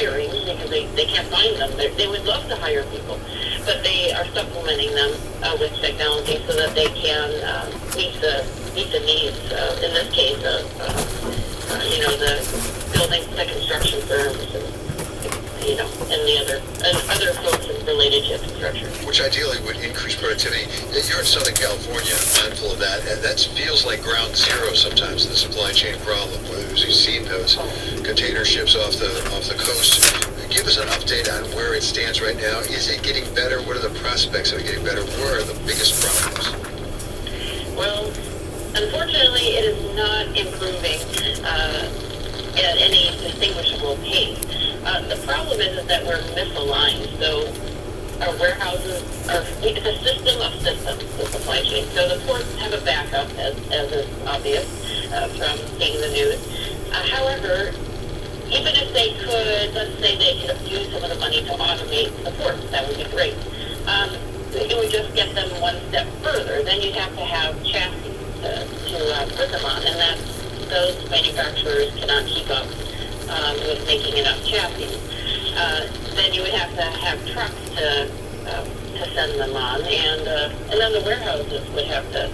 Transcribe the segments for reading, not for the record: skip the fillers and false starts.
hiring because they can't find them. They would love to hire people, but they are supplementing them with technology so that they can meet the needs. In this case, of the building, the construction firms, and the other folks related to construction. Which ideally would increase productivity. You're in Southern California, mindful of that, and that feels like ground zero sometimes, the supply chain problem. As you've seen those container ships off the coast. Give us an update on where it stands right now. Is it getting better? What are the prospects of it getting better? Where are the biggest problems? Well, unfortunately, it is not improving at any distinguishable pace. The problem is that we're misaligned. So our warehouses it's a system of systems, the supply chain. So the ports have a backup, as is obvious from seeing the news. However, even if they could, let's say they could use some of the money to automate the ports, that would be great. It would just get them one step further. Then you'd have to have chassis to put them on, and those manufacturers cannot keep up with making enough chassis. Then you would have to have trucks to send them on, and then the warehouses would have to,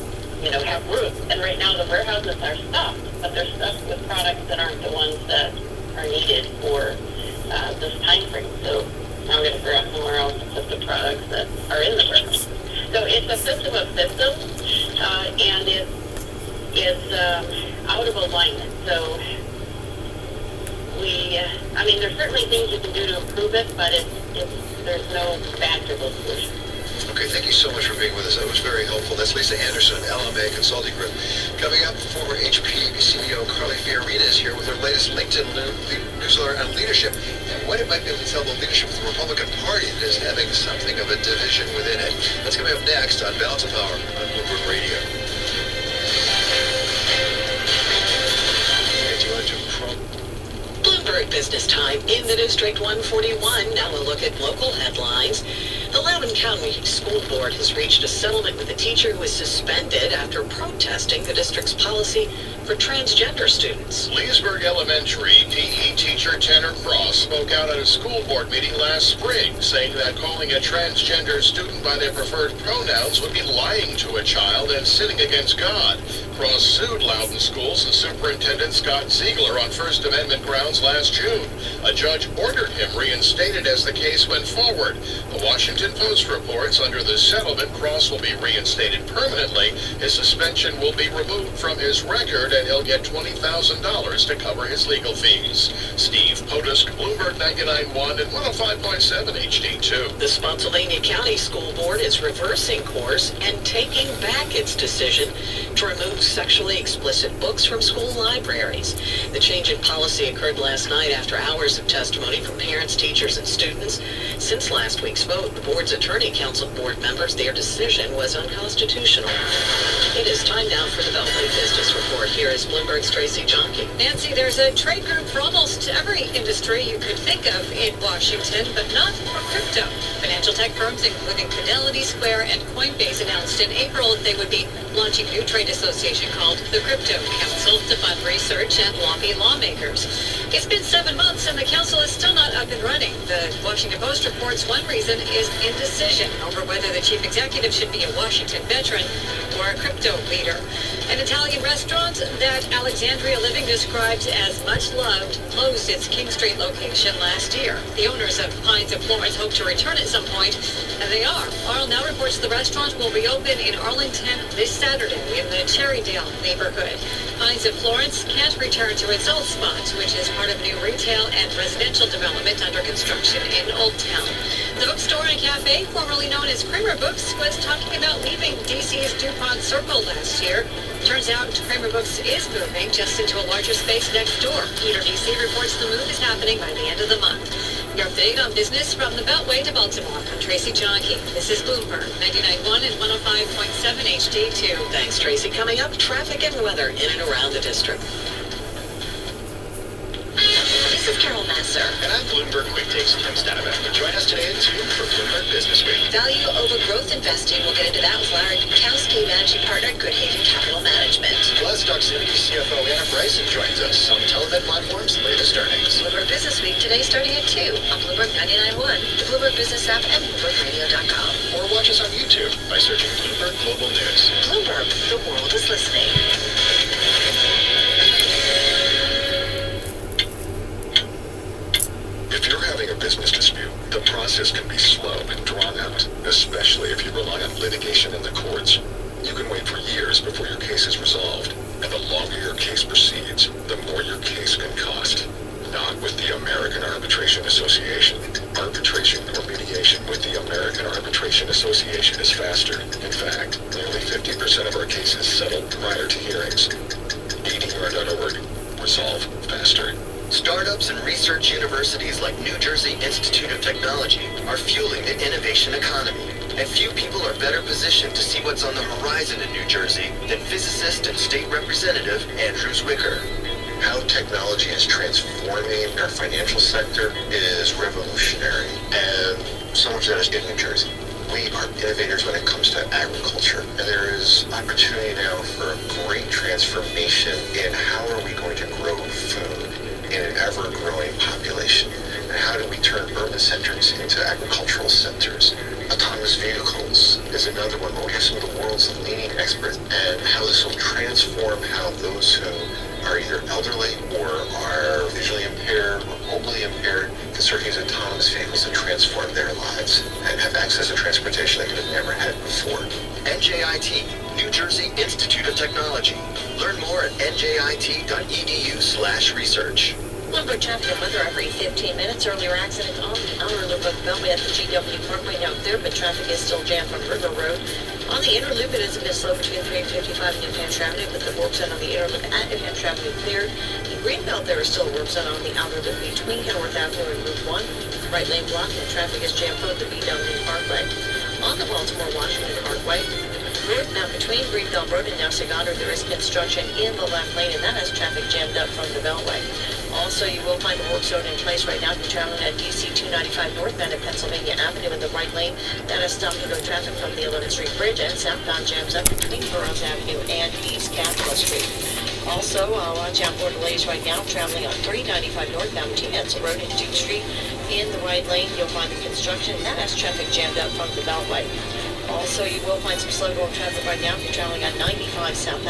have room. And right now the warehouses are stuffed, but they're stuffed with products that aren't the ones that are needed for this time frame. So now we're going to figure out somewhere else to put the products that are in the warehouse. So it's a system of systems, and it's out of alignment. So there's certainly things you can do to improve it, but there's no magical solution. Okay, thank you so much for being with us. That was very helpful. That's Lisa Anderson of LMA Consulting Group. Coming up, former HP CEO Carly Fiorina is here with her latest LinkedIn newsletter on leadership and what it might be able to tell the leadership of the Republican Party that is having something of a division within it. That's coming up next on Balance of Power on Bloomberg Radio. Bloomberg Business Time in the District 141. Now a look at local headlines. The Loudoun County School Board has reached a settlement with a teacher who was suspended after protesting the district's policy for transgender students. Leesburg Elementary PE teacher Tanner Cross spoke out at a school board meeting last spring, saying that calling a transgender student by their preferred pronouns would be lying to a child and sinning against God. Cross sued Loudoun Schools and Superintendent Scott Ziegler on First Amendment grounds last June. A judge ordered him reinstated as the case went forward. The Washington Post reports under the settlement, Cross will be reinstated permanently. His suspension will be removed from his record, and he'll get $20,000 to cover his legal fees. Steve Potusk, Bloomberg 99.1 and 105.7 HD2. The Spotsylvania County School Board is reversing course and taking back its decision to remove sexually explicit books from school libraries. The change in policy occurred last night after hours of testimony from parents, teachers, and students. Since last week's vote, the board's attorney counseled board members their decision was unconstitutional. It is time now for the Beltway Business Report. Here is Bloomberg's Tracy Jonke. Nancy, there's a trade group for almost every industry you could think of in Washington, but not for crypto. Financial tech firms, including Fidelity, Square, and Coinbase, announced in April that they would be launching a new trade association called the Crypto Council to fund research and lobby lawmakers. It's been 7 months and the council is still not up and running. The Washington Post reports one reason is indecision over whether the chief executive should be a Washington veteran or a crypto leader. An Italian restaurant that Alexandria Living describes as much loved closed its King Street location last year. The owners of Pines of Florence hope to return at some point, and they are. Arl now reports the restaurant will reopen in Arlington this Saturday in the Cherrydale neighborhood. Pines of Florence can't return to its old spot, which is part of new retail and residential development under construction in Old Town. The bookstore and cafe, formerly known as Kramer Books, was talking about leaving DC's DuPont Circle last year. Turns out Kramer Books is moving just into a larger space next door. Peter DC reports the move is happening by the end of the month. Your update on business from the Beltway to Baltimore. I'm Tracy Jonke. This is Bloomberg 99.1 and 105.7 HD2. Thanks, Tracy. Coming up, traffic and weather in and around the district. This is Carol Masser. And I'm Bloomberg Quick Takes Tim Stadman. Join us today at 2 for Bloomberg Business Week. Value over growth investing. We'll get into that with Larry Bukowski, managing partner at Good Haven Capital Management. Plus, Doug City CFO Anna Bryson joins us on Telemed Platform's latest earnings. Bloomberg Business Week today. today starting at 2 on Bloomberg 99.1, the Bloomberg Business app, and BloombergRadio.com. Or watch us on YouTube by searching Bloomberg Global News. Bloomberg, the world is listening. If you're having a business dispute, the process can be slow and drawn out, especially if you rely on litigation in the courts. You can wait for years before your case is resolved, and the longer your case proceeds, the more your case can cost. Not with the American Arbitration Association. Arbitration or mediation with the American Arbitration Association is faster. In fact, nearly 50% of our cases settled prior to hearings. ADR.org. Resolve faster. Startups and research universities like New Jersey Institute of Technology are fueling the innovation economy. And few people are better positioned to see what's on the horizon in New Jersey than physicist and state representative Andrew Zwicker. How technology is transforming our financial sector is revolutionary, and so much of that is in New Jersey. We are innovators when it comes to agriculture, and there is opportunity now for a great transformation in how are we going to grow food in an ever-growing population, and how do we turn urban centers into agricultural centers. Autonomous vehicles is another one where we have some of the world's leading experts, and how this will transform how those who are either elderly or are visually impaired or mobilely impaired can start using autonomous vehicles to transform their lives and have access to transportation they could have never had before. NJIT, New Jersey Institute of Technology. Learn more at njit.edu/research. Bloomberg traffic and weather every 15 minutes. Earlier accident on the outer loop of Beltway at the GW Parkway now clear, but traffic is still jammed from River Road. On the inner loop, it is a bit slow between 355 and New Hampshire Avenue, but the work zone on the inner loop at New Hampshire Avenue cleared. In Greenbelt, there is still a work zone on the outer loop between Kenworth Avenue and Route 1. Right lane blocked and traffic is jammed from the BW Parkway. On the Baltimore-Washington Parkway, now between Greenbelt Road and Nassau Goddard, there is construction in the left lane, and that has traffic jammed up from the Beltway. Also, you will find a work zone in place right now if you're traveling at DC 295 northbound at Pennsylvania Avenue in the right lane. That is stopping to go traffic from the 11th Street Bridge, and southbound jams up between Burroughs Avenue and East Capitol Street. Also, watch out for delays right now traveling on 395 northbound between Edsel Road and Duke Street. In the right lane, you'll find the construction, and that has traffic jammed up from the Beltway. Also, you will find some slow-going traffic right now if you're traveling on 95 southbound